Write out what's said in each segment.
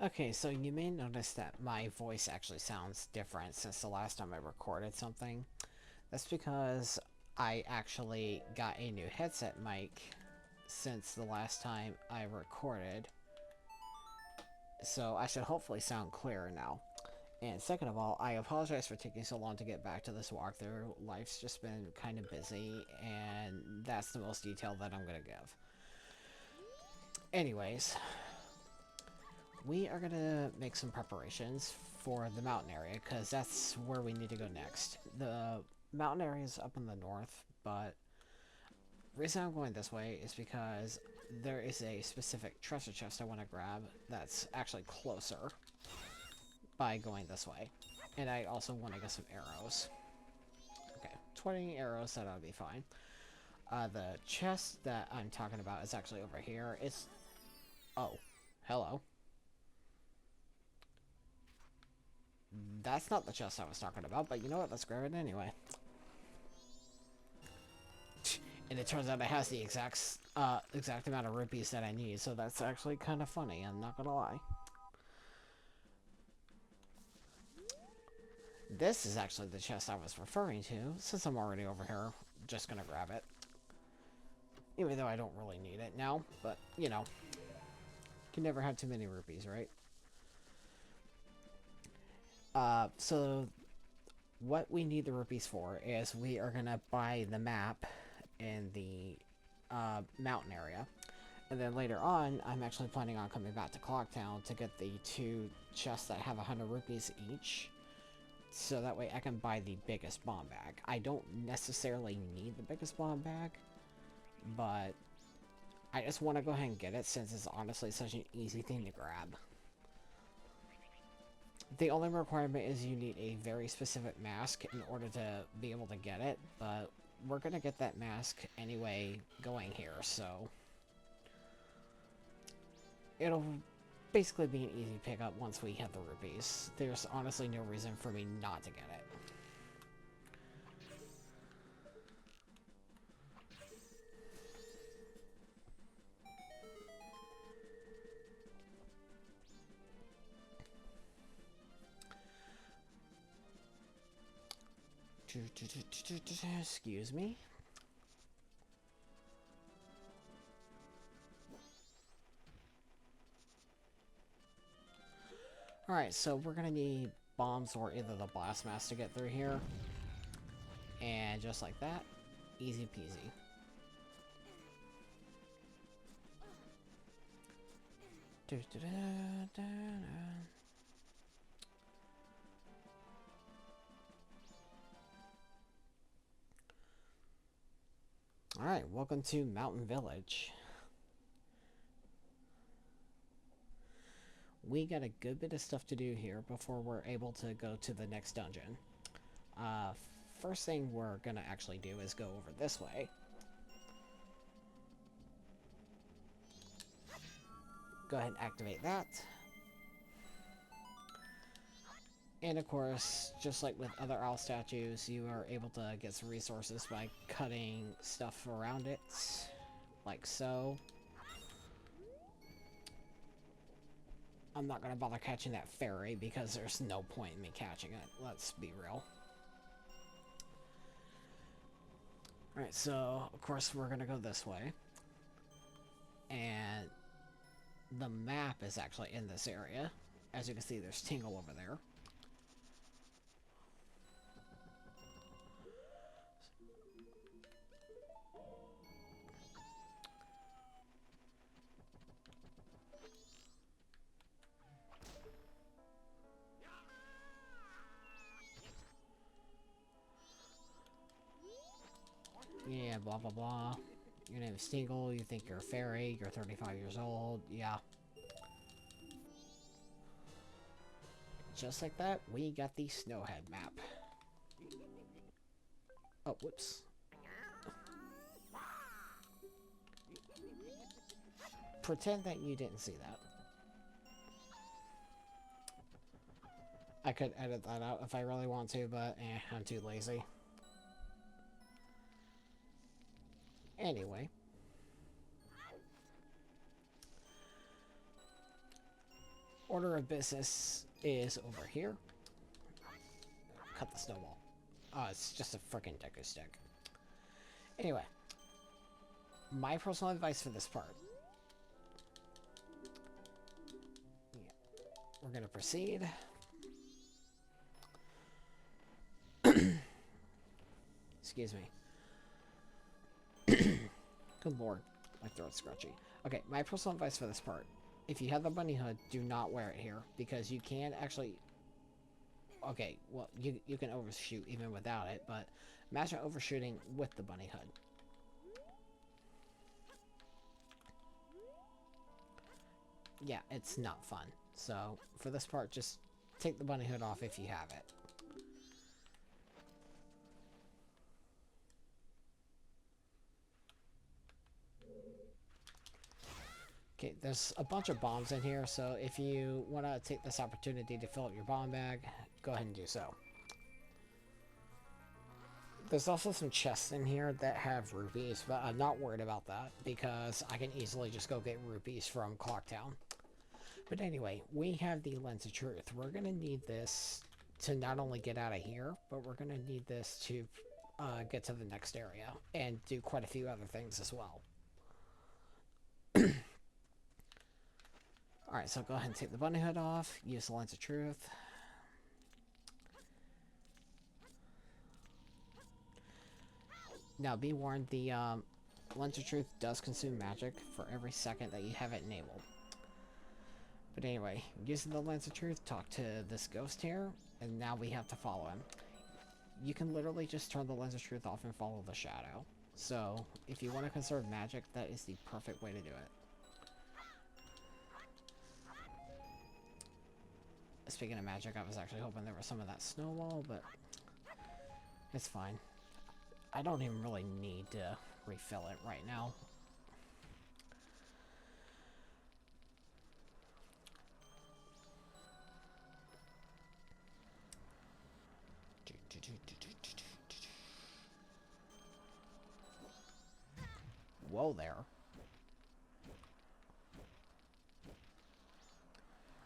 Okay, so you may notice that my voice actually sounds different since the last time I recorded something. That's because I actually got a new headset mic since the last time I recorded. So I should hopefully sound clearer now. And second of all, I apologize for taking so long to get back to this walkthrough. Life's just been kind of busy, and that's the most detail that I'm going to give. Anyways, we are going to make some preparations for the mountain area, because that's where we need to go next. The mountain area is up in the north, but the reason I'm going this way is because there is a specific treasure chest I want to grab that's actually closer by going this way. And I also want to get some arrows. Okay, 20 arrows, that ought to be fine. The chest that I'm talking about is actually over here. It's... Oh, hello. That's not the chest I was talking about, but you know what? Let's grab it anyway. And it turns out it has the exact amount of rupees that I need, so that's actually kind of funny, I'm not gonna lie. This is actually the chest I was referring to. Since I'm already over here, just gonna grab it. Even though I don't really need it now, but, you know. Can never have too many rupees, right? So what we need the rupees for is we are gonna buy the map in the mountain area. And then later on, I'm actually planning on coming back to Clocktown to get the two chests that have 100 rupees each. So that way I can buy the biggest bomb bag. I don't necessarily need the biggest bomb bag, but I just want to go ahead and get it since it's honestly such an easy thing to grab. The only requirement is you need a very specific mask in order to be able to get it, but we're going to get that mask anyway going here, so it'll basically be an easy pickup once we hit the rupees. There's honestly no reason for me not to get it. Excuse me. Alright, so we're gonna need bombs or either the blast mask to get through here. And just like that, easy peasy. Alright, welcome to Mountain Village. We got a good bit of stuff to do here before we're able to go to the next dungeon. Uh, First thing we're gonna actually do is go over this way. Go ahead and activate that. And of course, just like with other owl statues, you are able to get some resources by cutting stuff around it, like so. I'm not gonna bother catching that fairy because there's no point in me catching it, let's be real. Alright, so of course we're gonna go this way. And the map is actually in this area. As you can see, there's Tingle over there. Yeah, blah blah blah. Your name is Tingle, you think you're a fairy, you're 35 years old, yeah. Just like that, we got the Snowhead map. Oh, whoops. Pretend that you didn't see that. I could edit that out if I really want to, but I'm too lazy. Anyway. Order of business is over here. Cut the snowball. Oh, it's just a freaking deco stick. Anyway, my personal advice for this part. Yeah, we're gonna proceed. Excuse me. Good lord, my throat's scratchy. Okay, my personal advice for this part. If you have the bunny hood, do not wear it here, because you can actually... Okay, well, you can overshoot even without it, but imagine overshooting with the bunny hood. Yeah, it's not fun. So, for this part, just take the bunny hood off if you have it. Okay, there's a bunch of bombs in here, so if you want to take this opportunity to fill up your bomb bag, go ahead and do so. There's also some chests in here that have rupees, but I'm not worried about that, because I can easily just go get rupees from Clocktown. But anyway, we have the Lens of Truth. We're going to need this to not only get out of here, but we're going to need this to get to the next area, and do quite a few other things as well. Alright, so go ahead and take the bunny hood off, use the Lens of Truth. Now, be warned, the Lens of Truth does consume magic for every second that you have it enabled. But anyway, using the Lens of Truth, talk to this ghost here, and now we have to follow him. You can literally just turn the Lens of Truth off and follow the shadow. So, if you want to conserve magic, that is the perfect way to do it. Speaking of magic, I was actually hoping there was some of that snowball, but it's fine. I don't even really need to refill it right now. Whoa there.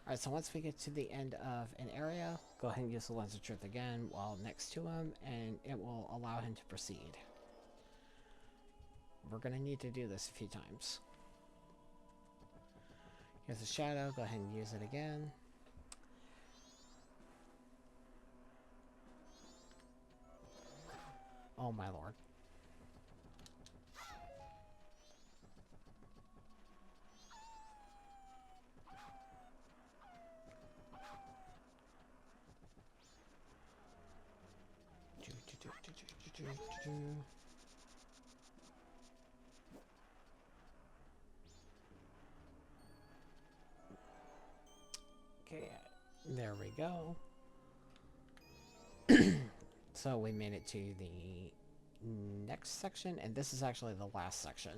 Alright, so once we get to the end of an area, go ahead and use the Lens of Truth again while next to him, and it will allow him to proceed. We're going to need to do this a few times. Here's the shadow, go ahead and use it again. Oh my lord. Okay, there we go. So we made it to the next section, and this is actually the last section.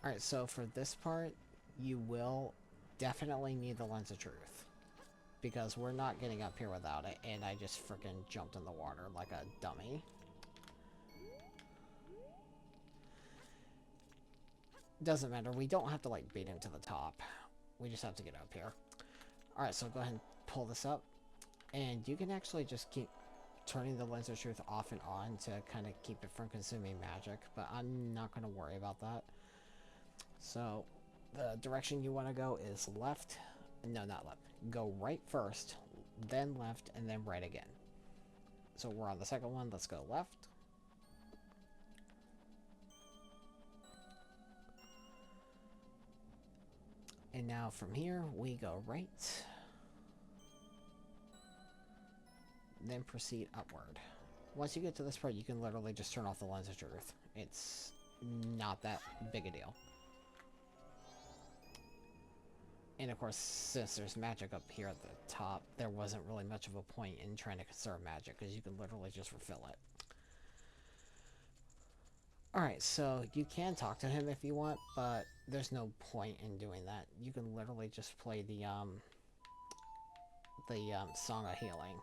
Alright, so for this part, you will definitely need the Lens of Truth. Because we're not getting up here without it, and I just freaking jumped in the water like a dummy. Doesn't matter, we don't have to like beat him to the top. We just have to get up here. Alright, so go ahead and pull this up. And you can actually just keep turning the Lens of Truth off and on to kind of keep it from consuming magic, but I'm not going to worry about that. So, the direction you want to go is left. No, not left. Go right first, then left, and then right again. So we're on the second one. Let's go left. And now from here, we go right. Then proceed upward. Once you get to this part, you can literally just turn off the Lens of Truth. It's not that big a deal. And of course, since there's magic up here at the top, there wasn't really much of a point in trying to conserve magic, because you can literally just refill it. Alright, so you can talk to him if you want, but there's no point in doing that. You can literally just play the Song of Healing.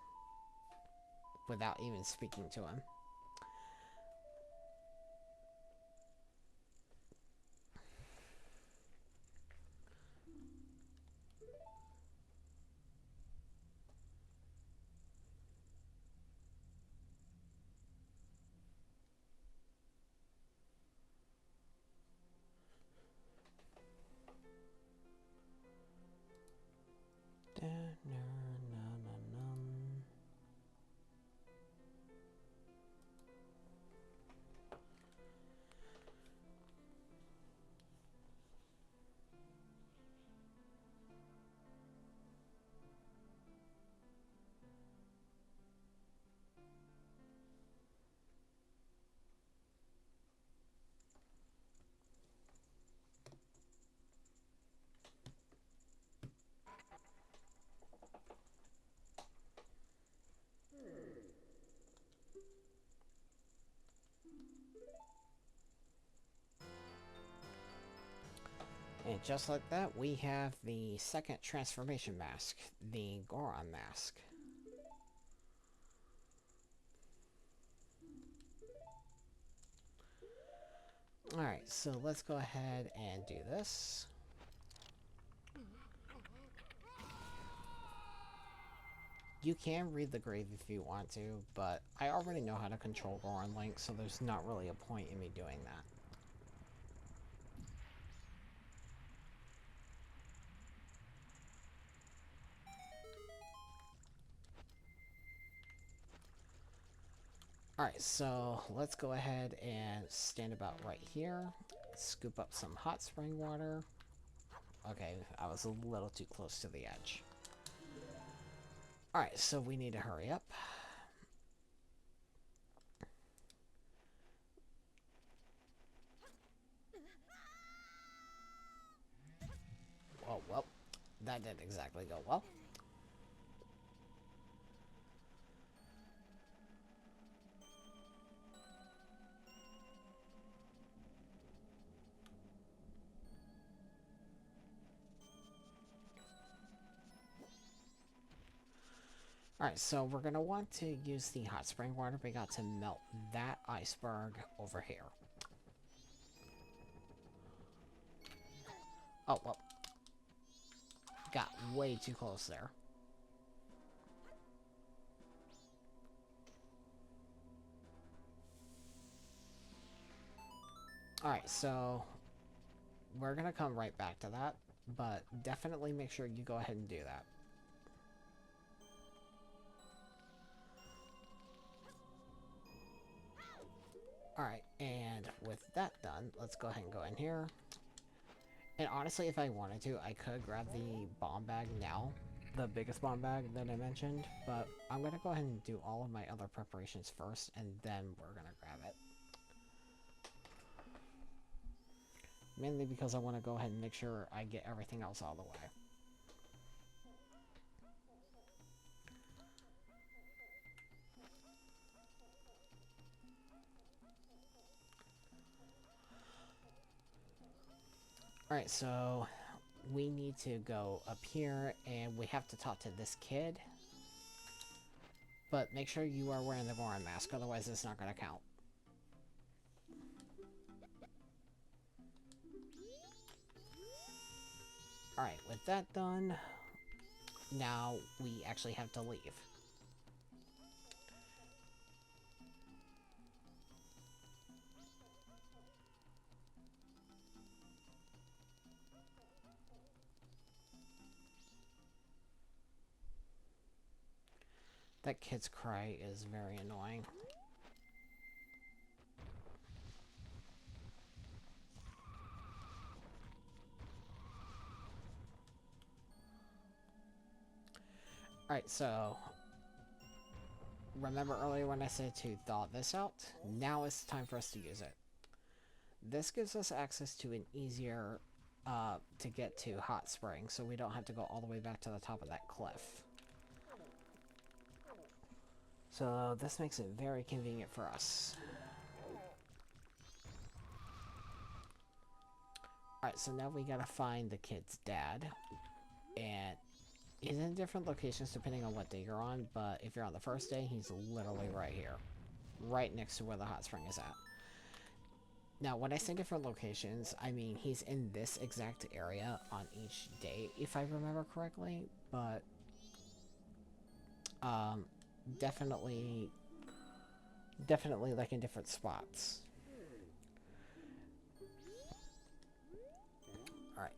without even speaking to him. And just like that, we have the second transformation mask, the Goron Mask. Alright, so let's go ahead and do this. You can read the grave if you want to, but I already know how to control Goron Link, so there's not really a point in me doing that. Alright, so let's go ahead and stand about right here. Scoop up some hot spring water. Okay, I was a little too close to the edge. Alright, so we need to hurry up. Oh, well, that didn't exactly go well. Alright, so we're going to want to use the hot spring water. We got to melt that iceberg over here. Oh, well. Got way too close there. Alright, so we're going to come right back to that, but definitely make sure you go ahead and do that. Alright, and with that done, let's go ahead and go in here. And honestly, if I wanted to, I could grab the bomb bag now. The biggest bomb bag that I mentioned. But I'm going to go ahead and do all of my other preparations first, and then we're going to grab it. Mainly because I want to go ahead and make sure I get everything else out of the way. Alright, so we need to go up here, and we have to talk to this kid. But make sure you are wearing the Goron Mask, otherwise it's not going to count. Alright, with that done, now we actually have to leave. That kid's cry is very annoying. Alright, so remember earlier when I said to thaw this out? Now it's time for us to use it. This gives us access to an easier to get to hot spring, so we don't have to go all the way back to the top of that cliff. So this makes it very convenient for us. Alright, so now we gotta find the kid's dad. And He's in different locations depending on what day you're on, but if you're on the first day, he's literally right here. Right next to where the hot spring is at. Now, when I say different locations, I mean he's in this exact area on each day, if I remember correctly, but definitely like in different spots. Alright,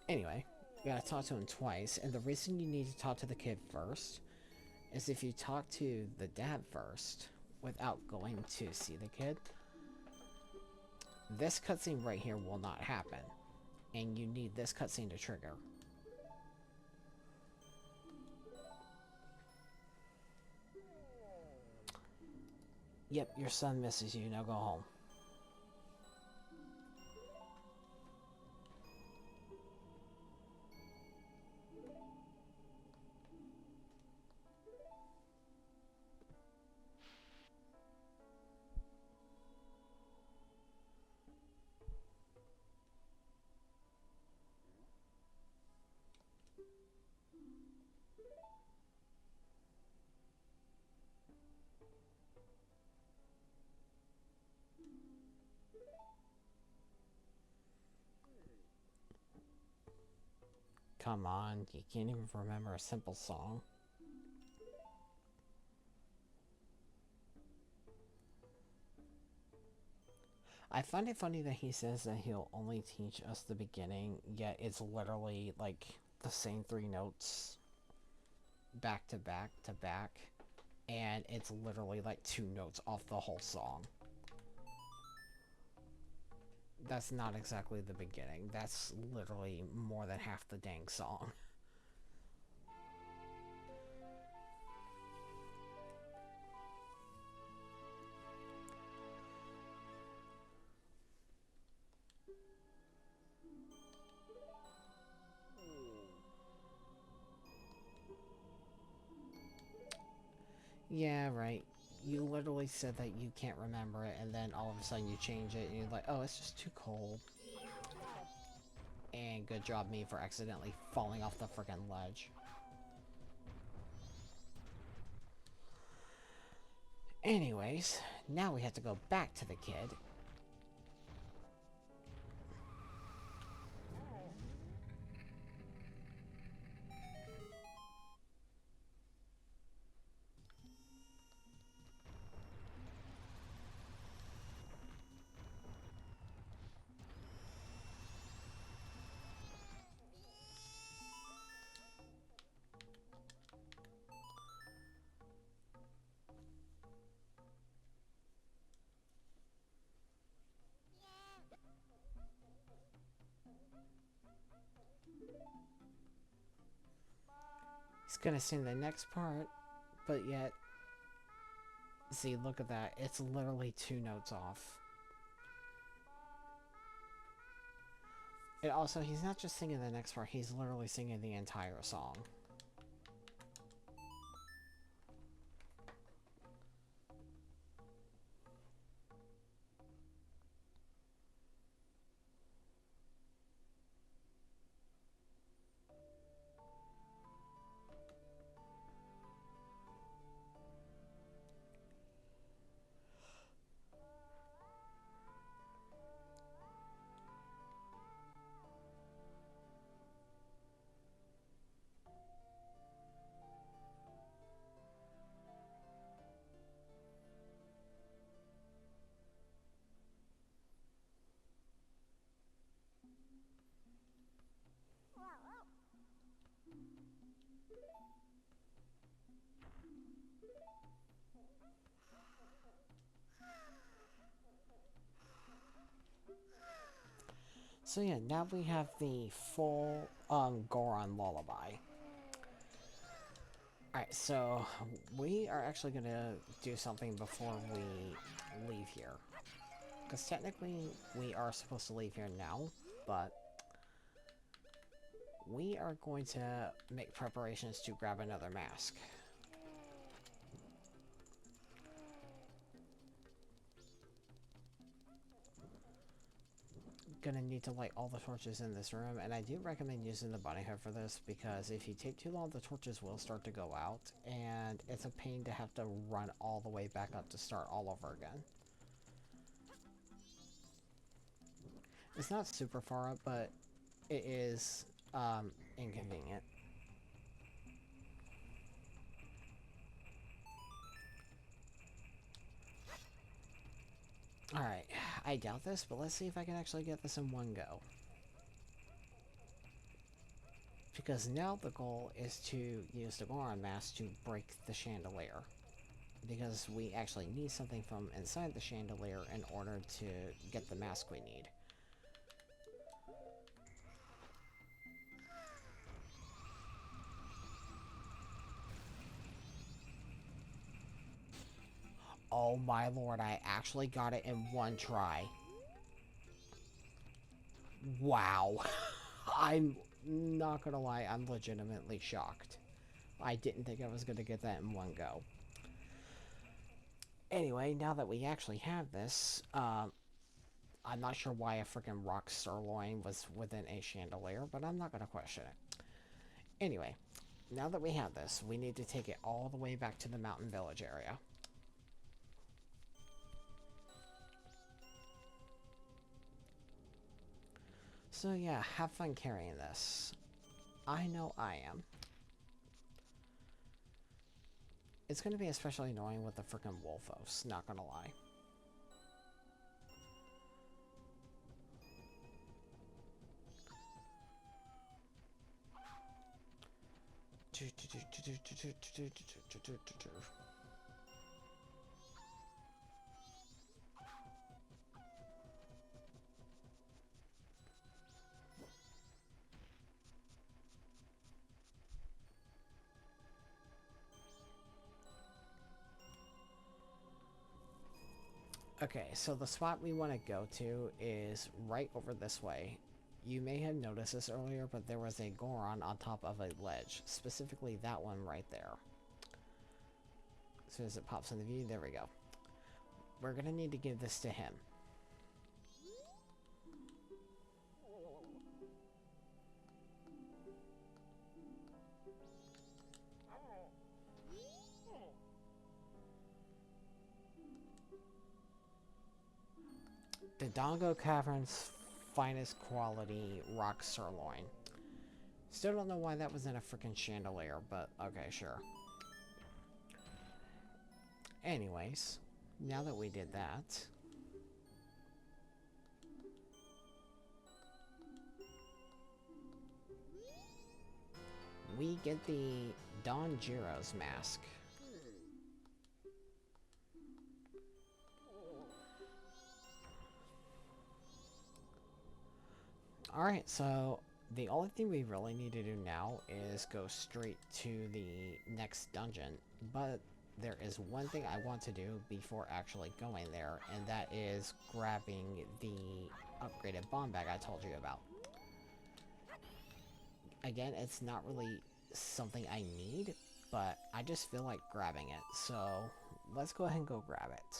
anyway, you gotta talk to him twice, and the reason you need to talk to the kid first is if you talk to the dad first, without going to see the kid, this cutscene right here will not happen, and you need this cutscene to trigger. Yep, your son misses you, now go home. Come on, you can't even remember a simple song. I find it funny that he says that he'll only teach us the beginning, yet it's literally like the same 3 notes back to back to back, and it's literally like 2 notes off the whole song. That's not exactly the beginning, that's literally more than half the dang song. Yeah, right. You literally said that you can't remember it, and then all of a sudden you change it, and you're like, oh, it's just too cold. And good job me for accidentally falling off the frickin' ledge. Anyways, now we have to go back to the kid. He's gonna sing the next part, but yet... See, look at that. It's literally 2 notes off. And also, he's not just singing the next part, he's literally singing the entire song. So yeah, now we have the full Goron lullaby. Alright, so we are actually gonna do something before we leave here. Because technically we are supposed to leave here now, but we are going to make preparations to grab another mask. gonna need to light all the torches in this room, and I do recommend using the bunny hood for this, because if you take too long, the torches will start to go out, and it's a pain to have to run all the way back up to start all over again. It's not super far up, but it is inconvenient. Alright, I doubt this, but let's see if I can actually get this in one go. Because now the goal is to use the Goron Mask to break the chandelier. Because we actually need something from inside the chandelier in order to get the mask we need. Oh my lord, I actually got it in one try. Wow. I'm not gonna lie, I'm legitimately shocked. I didn't think I was gonna get that in one go. Anyway, now that we actually have this, I'm not sure why a freaking rock sirloin was within a chandelier, but I'm not gonna question it. Anyway, now that we have this, we need to take it all the way back to the mountain village area. So yeah, have fun carrying this. I know I am. It's gonna be especially annoying with the frickin' Wolfos, not gonna lie. Okay, so the spot we want to go to is right over this way. You may have noticed this earlier, but there was a Goron on top of a ledge. Specifically that one right there. As soon as it pops in the view, there we go. We're going to need to give this to him. The Dongo Cavern's finest quality rock sirloin. Still don't know why that was in a freaking chandelier, but okay, sure. Anyways, now that we did that, we get the Don Geros Mask. Alright, so the only thing we really need to do now is go straight to the next dungeon, but there is one thing I want to do before actually going there, and that is grabbing the upgraded bomb bag I told you about. Again, it's not really something I need, but I just feel like grabbing it, so let's go ahead and go grab it.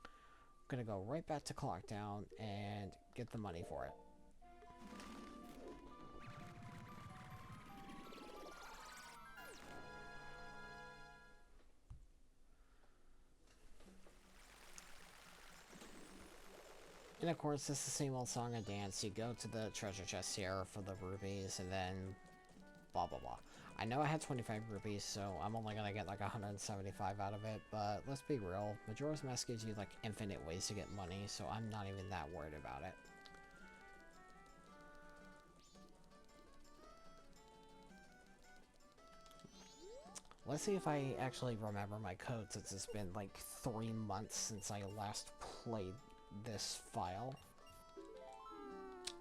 I'm gonna go right back to Clockdown and get the money for it. And of course, it's the same old song and dance. You go to the treasure chest here for the rubies, and then blah blah blah. I know I had 25 rubies, so I'm only gonna get like 175 out of it, but let's be real. Majora's Mask gives you like infinite ways to get money, so I'm not even that worried about it. Let's see if I actually remember my code, since it's been like 3 months since I last played this file.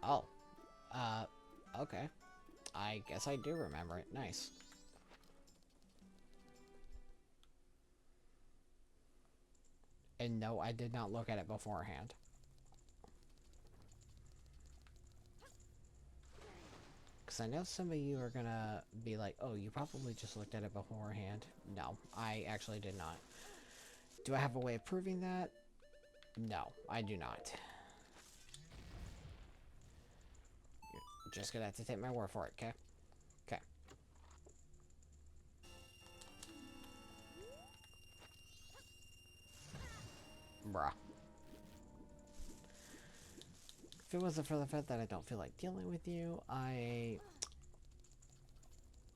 Oh. Okay. I guess I do remember it. Nice. And no, I did not look at it beforehand. Because I know some of you are gonna be like, oh, you probably just looked at it beforehand. No, I actually did not. Do I have a way of proving that? No, I do not. Just gonna have to take my word for it, okay? Okay. Bruh. If it wasn't for the fact that I don't feel like dealing with you, I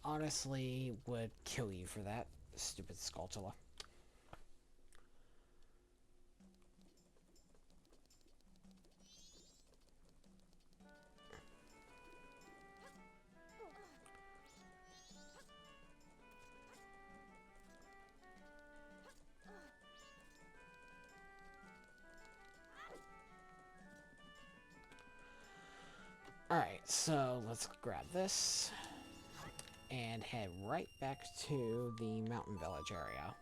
honestly would kill you for that, stupid Skulltula. Alright, so let's grab this and head right back to the mountain village area.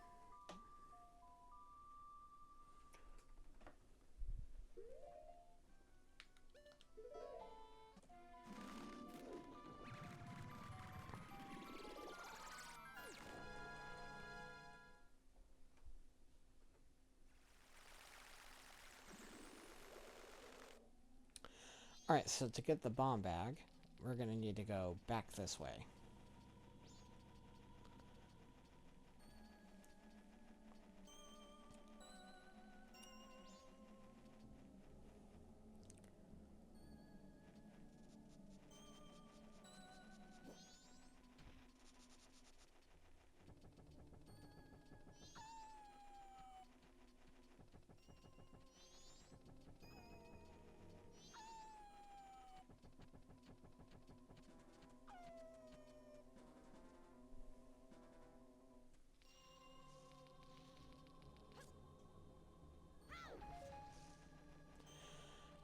Alright, so to get the bomb bag, we're gonna need to go back this way.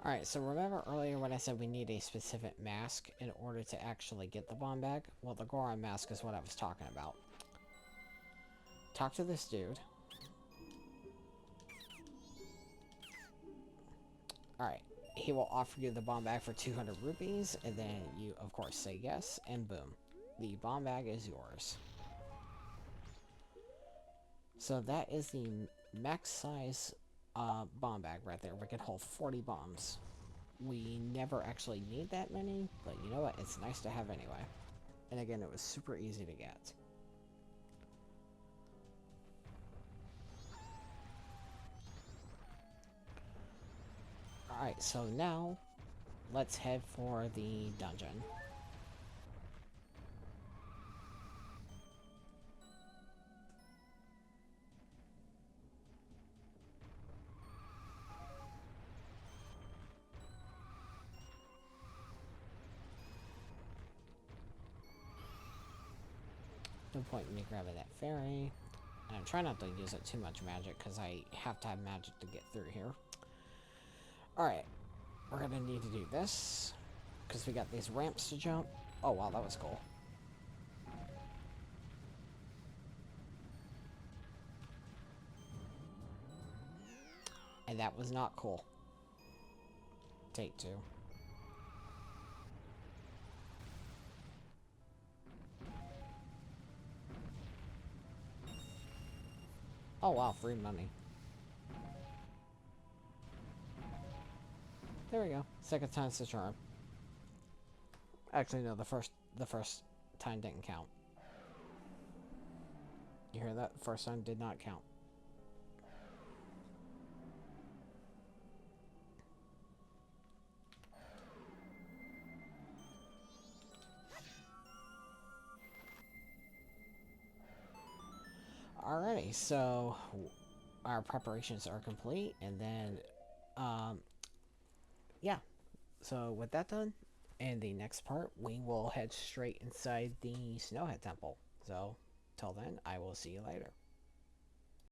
Alright, so remember earlier when I said we need a specific mask in order to actually get the bomb bag? Well, the Goron Mask is what I was talking about. Talk to this dude. Alright, he will offer you the bomb bag for 200 rupees, and then you, of course, say yes, and boom. The bomb bag is yours. So that is the max size bomb bag right there. We can hold 40 bombs. We never actually need that many, but you know what? It's nice to have anyway. And again, it was super easy to get. Alright, so now, let's head for the dungeon. No point in me grabbing that fairy. And I'm trying not to use it too much magic, because I have to have magic to get through here. Alright, we're gonna need to do this, because we got these ramps to jump. Oh wow, that was cool. And that was not cool. Take two. Oh wow, free money. There we go. Second time's the charm. Actually, no, the first time didn't count. You hear that? The first time did not count. Alrighty, so our preparations are complete, and then, yeah. So with that done, in the next part, we will head straight inside the Snowhead Temple. So, till then, I will see you later.